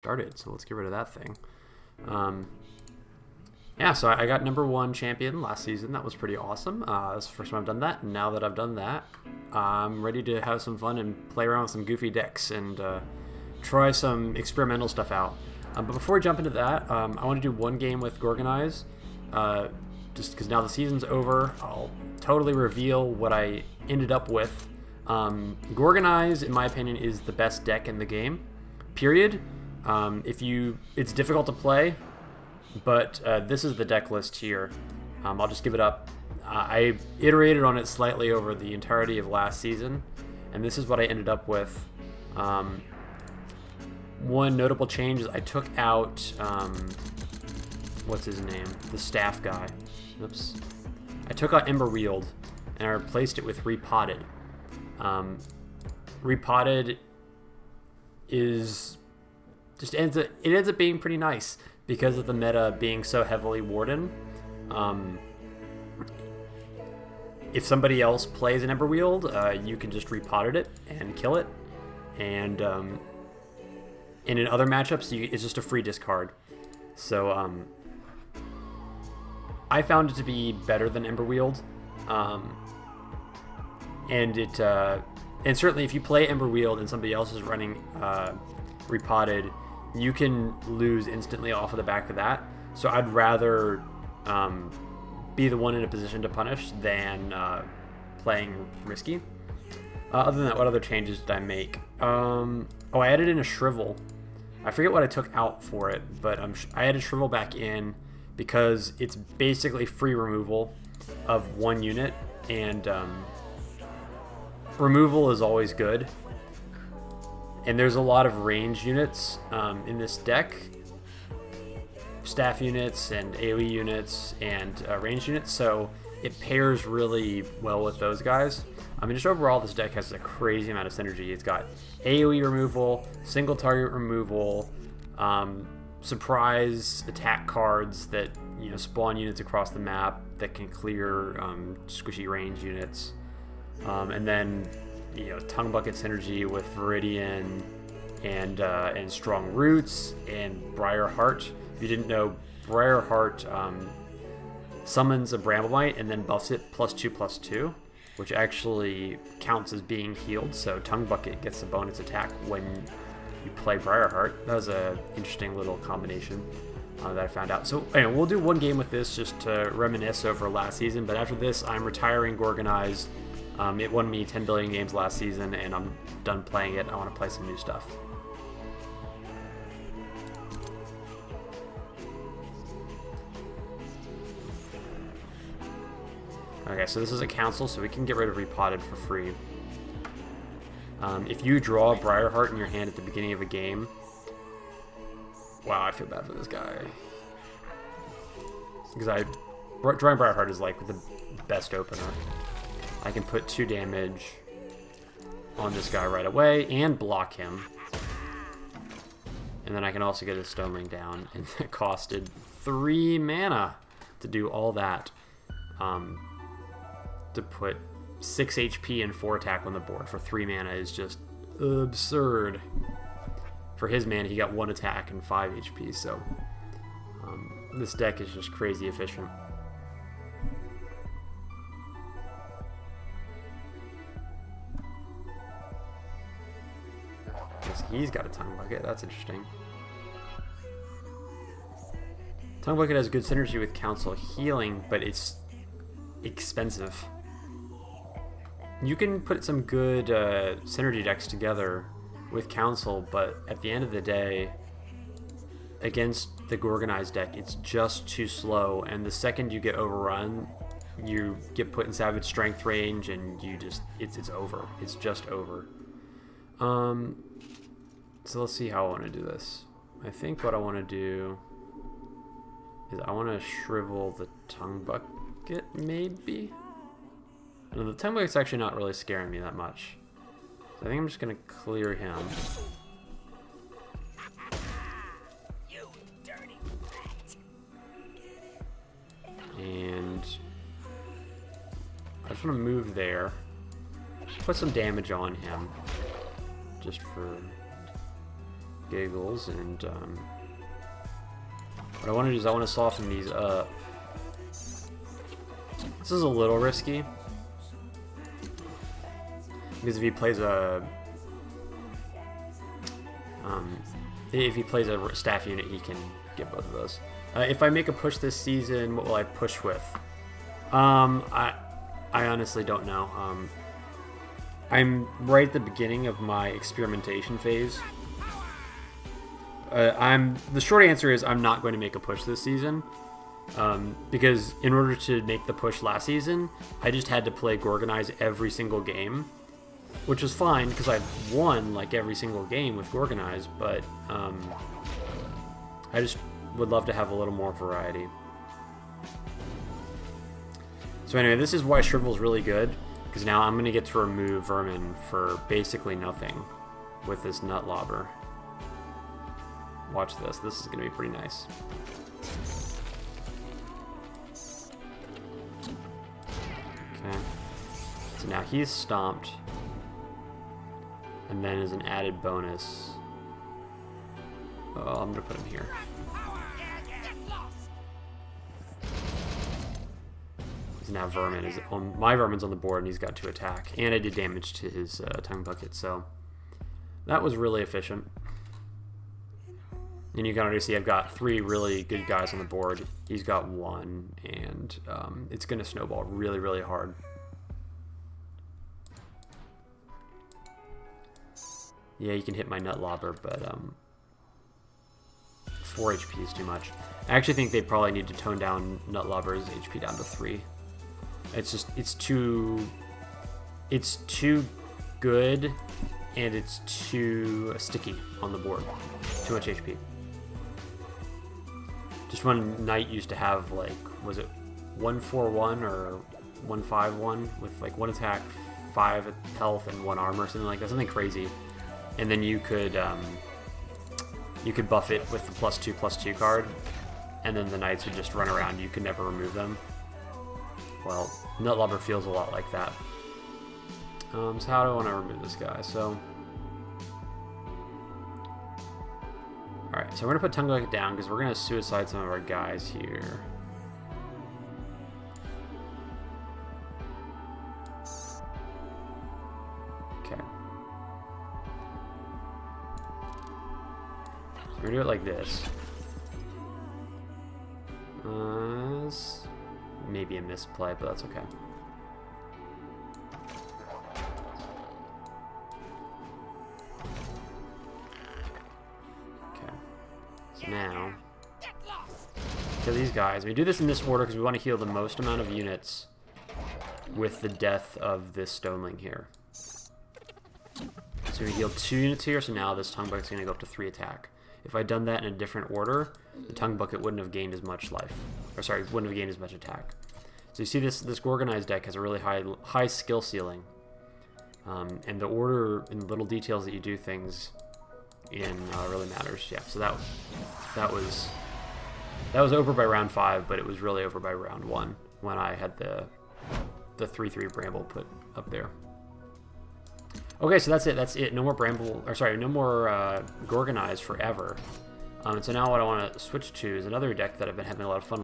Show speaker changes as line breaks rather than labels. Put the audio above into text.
started, so let's get rid of that thing. Yeah, so I got #1 champion last season. That was pretty awesome. That's the first time I've done that. And now that I've done that, I'm ready to have some fun and play around with some goofy decks and try some experimental stuff out. But before we jump into that, I want to do one game with Gorganize. Just because now the season's over, I'll totally reveal what I ended up with. Gorganize, in my opinion, is the best deck in the game. Period. It's difficult to play, but this is the deck list here. I'll just give it up. I iterated on it slightly over the entirety of last season, and this is what I ended up with. One notable change is I took out, what's his name? The staff guy. Oops. I took out Ember Wield, and I replaced it with Repotted. Repotted is just ends up being pretty nice because of the meta being so heavily Warden. If somebody else plays an Ember Wield, you can just Repotted it and kill it, and in other matchups, it's just a free discard. So I found it to be better than Ember Wield, and certainly if you play Ember Wield and somebody else is running Repotted, you can lose instantly off of the back of that. So I'd rather be the one in a position to punish than playing risky. Other than that, what other changes did I make? I added in a Shrivel. I forget what I took out for it, but I added Shrivel back in because it's basically free removal of one unit, and removal is always good. And there's a lot of range units in this deck. Staff units and AoE units and range units, so it pairs really well with those guys. I mean, just overall, this deck has a crazy amount of synergy. It's got AoE removal, single target removal, surprise attack cards that spawn units across the map that can clear squishy range units, and then Tongue Bucket synergy with Viridian and Strong Roots and Briarheart. If you didn't know, Briarheart summons a Bramblemite and then buffs it +2/+2, which actually counts as being healed. So Tongue Bucket gets a bonus attack when you play Briarheart. That was an interesting little combination that I found out. So anyway, we'll do one game with this just to reminisce over last season. But after this, I'm retiring Gorganize. It won me 10 billion games last season, and I'm done playing it. I want to play some new stuff. Okay, so this is a council, so we can get rid of Repotted for free. If you draw Briarheart in your hand at the beginning of a game... Wow, I feel bad for this guy. Because drawing Briarheart is like the best opener. I can put 2 damage on this guy right away and block him. And then I can also get his Stoneling down. And that costed 3 mana to do all that. To put 6 HP and 4 attack on the board for 3 mana is just absurd. For his mana, he got 1 attack and 5 HP, so this deck is just crazy efficient. He's got a Tongue Bucket, that's interesting. Tongue Bucket has good synergy with Council Healing, but it's expensive. You can put some good synergy decks together with Council, but at the end of the day, against the Gorganize deck, it's just too slow, and the second you get overrun, you get put in Savage Strength range, and it's over. It's just over. So let's see how I want to do this. I think what I want to do is I want to Shrivel the Tongue Bucket, maybe? No, the Tongue Bucket's actually not really scaring me that much. So I think I'm just going to clear him. And I just want to move there. Put some damage on him. Just for giggles, and what I want to do is I want to soften these up. This is a little risky, because if he plays a staff unit, he can get both of those. If I make a push this season, what will I push with? I honestly don't know. I'm right at the beginning of my experimentation phase. The short answer is I'm not going to make a push this season, because in order to make the push last season, I just had to play Gorgonize every single game, which was fine because I won like every single game with Gorgonize, but I just would love to have a little more variety. So anyway, this is why Shrivel's really good, because now I'm going to get to remove Vermin for basically nothing with this Nut Lobber. Watch this. This is going to be pretty nice. Okay. So now he's stomped. And then as an added bonus... Oh, I'm going to put him here. Now Vermin is on my Vermin's on the board, and he's got 2 attack, and I did damage to his tongue bucket, so that was really efficient. And you can already see I've got 3 really good guys on the board. He's got 1, and it's going to snowball really, really hard. Yeah, you can hit my Nut Lobber, but 4 HP is too much. I actually think they probably need to tone down Nut Lobber's HP down to 3. It's too good, and it's too sticky on the board. Too much HP. Just when Knight used to have, like, was it 141 or 151 with like 1 attack, 5 health, and 1 armor, something like that, something crazy. And then you could buff it with the +2/+2 card, and then the Knights would just run around. You could never remove them. Well, Nut Lobber feels a lot like that. So how do I want to remove this guy? So, alright, so we're going to put Tongue Bucket down because we're going to suicide some of our guys here. Okay. So we're going to do it like this. Maybe a misplay, but that's okay. Okay. So now, kill these guys. We do this in this order because we want to heal the most amount of units with the death of this Stoneling here. So we healed 2 units here, so now this Tongue Bucket's going to go up to 3 attack. If I'd done that in a different order, the Tongue Bucket wouldn't have gained as much life. Or sorry, wouldn't have gained as much attack. So you see this Gorgonized deck has a really high skill ceiling. And the order and little details that you do things in really matters. Yeah, so that was over by round 5, but it was really over by round 1 when I had the 3/3 Bramble put up there. Okay, so that's it. That's it. No more Bramble, or sorry, no more Gorgonized forever. And so now what I want to switch to is another deck that I've been having a lot of fun